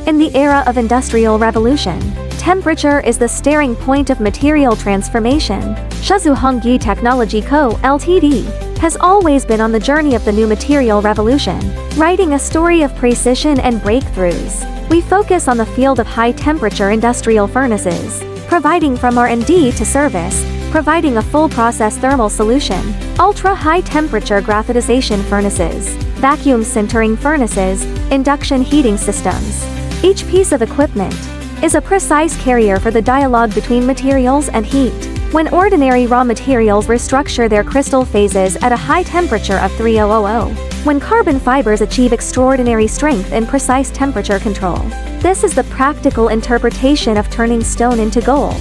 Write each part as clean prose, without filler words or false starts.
In the era of industrial revolution, temperature is the steering point of material transformation. Zhuzhou Hongyi Technology Co., Ltd. has always been on the journey of the new material revolution, writing a story of precision and breakthroughs. We focus on the field of high-temperature industrial furnaces, providing from R&D to service, providing a full-process thermal solution, ultra-high-temperature graphitization furnaces, vacuum sintering furnaces, induction heating systems. Each piece of equipment is a precise carrier for the dialogue between materials and heat. When ordinary raw materials restructure their crystal phases at a high temperature of 3000, when carbon fibers achieve extraordinary strength and precise temperature control. This is the practical interpretation of turning stone into gold.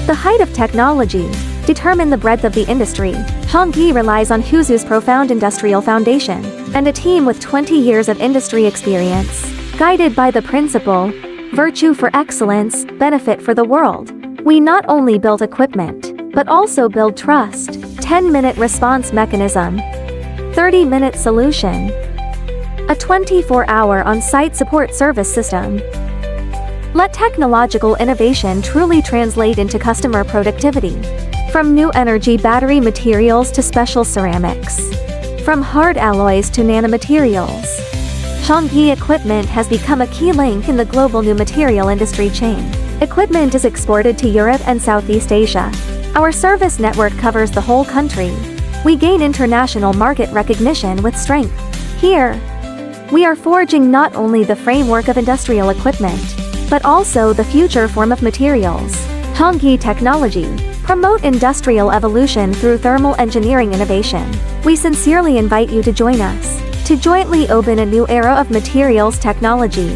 The height of technology determine the breadth of the industry. Hongyi relies on Zhuzhou's profound industrial foundation and a team with 20 years of industry experience, guided by the principle, virtue for excellence, benefit for the world. We not only build equipment, but also build trust. 10-minute response mechanism, 30-minute solution, a 24-hour on-site support service system. Let technological innovation truly translate into customer productivity. From new energy battery materials to special ceramics, from hard alloys to nanomaterials, Hongyi equipment has become a key link in the global new material industry chain. Equipment is exported to Europe and Southeast Asia. Our service network covers the whole country. We gain international market recognition with strength. Here, we are forging not only the framework of industrial equipment, but also the future form of materials. Hongyi Technology promote industrial evolution through thermal engineering innovation. We sincerely invite you to join us to jointly open a new era of materials technology.